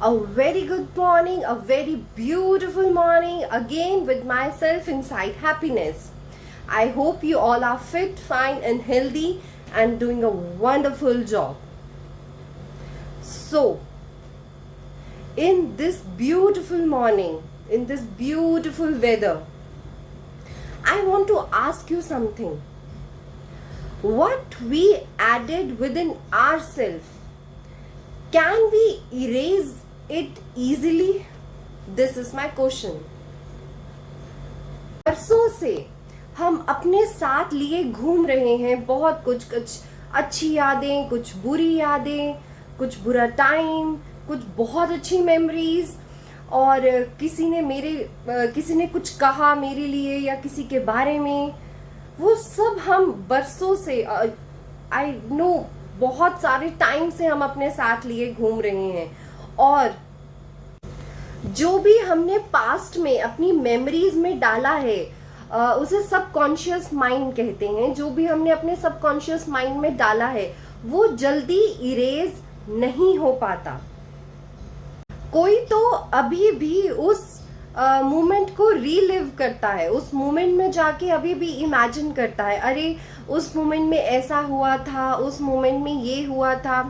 A very good morning, a very beautiful morning again with myself inside happiness. I hope you all are fit, fine, and healthy and doing a wonderful job. So, in this beautiful morning, in this beautiful weather, I want to ask you something. What we added within ourselves, can we erase it easily? This is my question. बरसों से हम अपने साथ लिए घूम रहे हैं बहुत कुछ अच्छी यादें, कुछ बुरी यादें, कुछ बुरा टाइम, कुछ बहुत अच्छी मेमोरीज। और किसी ने कुछ कहा मेरे लिए या किसी के बारे में, वो सब हम बरसों से आई नो बहुत सारे टाइम से हम अपने साथ लिए घूम रहे हैं। और जो भी हमने पास्ट में अपनी मेमोरीज में डाला है उसे सबकॉन्शियस माइंड कहते हैं। जो भी हमने अपने सबकॉन्शियस माइंड में डाला है वो जल्दी इरेज नहीं हो पाता। कोई तो अभी भी उस मोमेंट को रीलिव करता है, उस मोमेंट में जाके अभी भी इमेजिन करता है, अरे उस मोमेंट में ऐसा हुआ था, उस मोमेंट में ये हुआ था।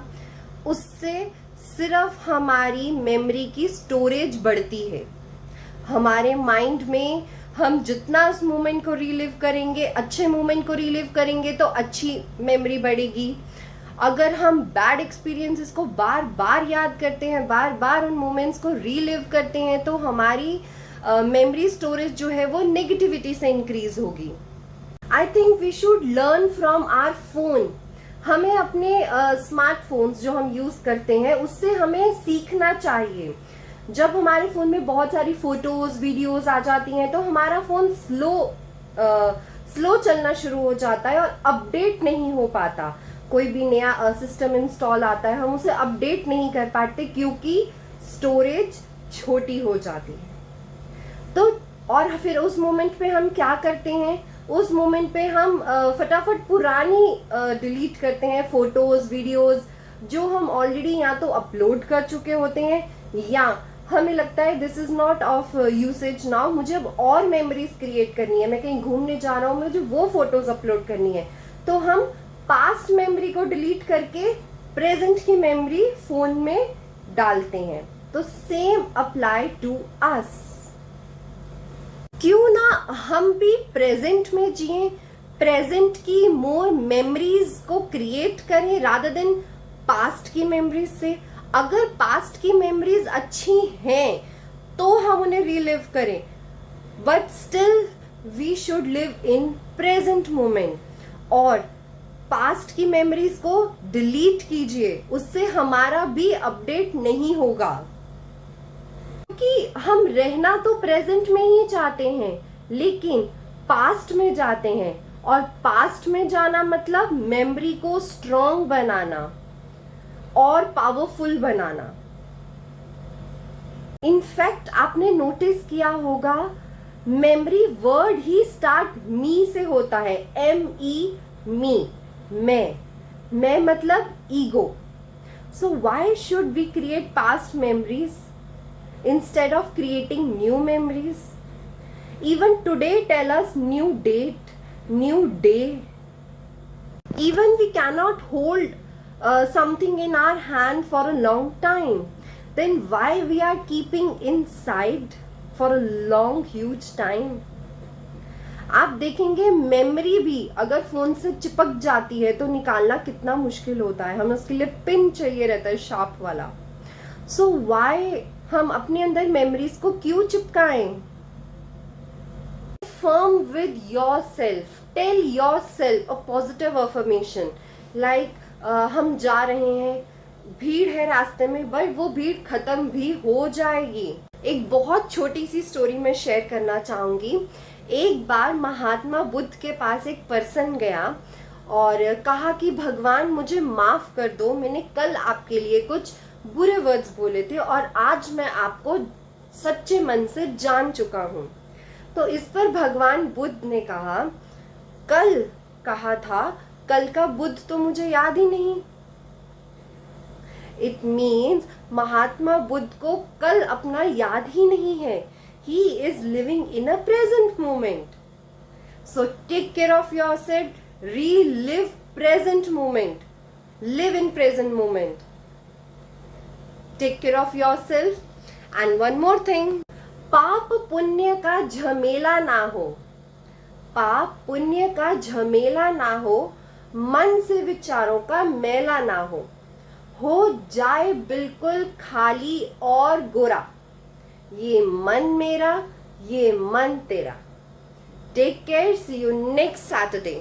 उससे सिर्फ हमारी मेमोरी की स्टोरेज बढ़ती है। हमारे माइंड में हम जितना उस मोमेंट को रीलिव करेंगे, अच्छे मोमेंट को रीलिव करेंगे तो अच्छी मेमोरी बढ़ेगी। अगर हम बैड एक्सपीरियंसेस को बार बार याद करते हैं, बार बार उन मोमेंट्स को रीलिव करते हैं, तो हमारी मेमोरी स्टोरेज जो है वो नेगेटिविटी से इंक्रीज होगी। I think we should learn from our phone. हमें अपने स्मार्टफोन्स जो हम यूज करते हैं उससे हमें सीखना चाहिए। जब हमारे फोन में बहुत सारी फोटोज वीडियोज आ जाती हैं तो हमारा फोन स्लो चलना शुरू हो जाता है और अपडेट नहीं हो पाता। कोई भी नया सिस्टम इंस्टॉल आता है, हम उसे अपडेट नहीं कर पाते क्योंकि स्टोरेज छोटी हो जाती है। तो और फिर उस मोमेंट पे हम क्या करते हैं, उस मोमेंट पे हम फटाफट पुरानी डिलीट करते हैं फोटोज वीडियोज जो हम ऑलरेडी या तो अपलोड कर चुके होते हैं या हमें लगता है this is not of usage now, मुझे अब और मेमोरीज क्रिएट करनी है, मैं कहीं घूमने जा रहा हूँ, मुझे वो फोटोज अपलोड करनी है। तो हम पास्ट मेमोरी को डिलीट करके प्रेजेंट की मेमोरी फोन में डालते हैं। तो सेम अप्लाई टू अस। क्यों ना हम भी प्रेजेंट में जिए, प्रेजेंट की मोर मेमोरीज को क्रिएट करें रादर देन पास्ट की मेमोरीज से। अगर पास्ट की मेमोरीज अच्छी हैं तो हम उन्हें रीलिव करें, but still we should live in present moment. और पास्ट की मेमोरीज को डिलीट कीजिए, उससे हमारा भी अपडेट नहीं होगा। क्योंकि हम रहना तो प्रेजेंट में ही चाहते हैं लेकिन पास्ट में जाते हैं, और पास्ट में जाना मतलब मेमोरी को स्ट्रॉन्ग बनाना और पावरफुल बनाना। इनफैक्ट आपने नोटिस किया होगा मेमोरी वर्ड ही स्टार्ट मी से होता है। ME मी, मैं मतलब ego. So why should we create past memories instead of creating new memories? Even today tell us new date, new day. Even we cannot hold something in our hand for a long time, then why we are keeping inside for a long huge time? आप देखेंगे memory भी अगर phone से चिपक जाती है तो निकालना कितना मुश्किल होता है, हमें उसके लिए पिन चाहिए रहता है शार्प वाला। सो व्हाई हम अपने अंदर मेमोरीज को क्यों चिपकाएं? Firm with yourself, tell yourself a positive affirmation like हम जा रहे हैं, भीड़ है रास्ते में बट वो भीड़ खत्म भी हो जाएगी। एक बहुत छोटी सी स्टोरी मैं शेयर करना चाहूंगी। एक बार महात्मा बुद्ध के पास एक पर्सन गया और कहा कि भगवान मुझे माफ कर दो, मैंने कल आपके लिए कुछ बुरे वर्ड्स बोले थे और आज मैं आपको सच्चे मन से जान चुका हूं। तो इस पर भगवान बुद्ध ने कहा, कल कहा था, कल का बुद्ध तो मुझे याद ही नहीं। इट मीन्स महात्मा बुद्ध को कल अपना याद ही नहीं है. He is living in a present moment. So take care of yourself, relive present moment, live in present moment, take care of yourself. And one more thing, पाप पुण्य का झमेला ना हो, पाप पुण्य का झमेला ना हो, मन से विचारों का मेला ना हो जाए बिल्कुल खाली और गोरा, ये मन मेरा, ये मन तेरा. Take care, see you next Saturday.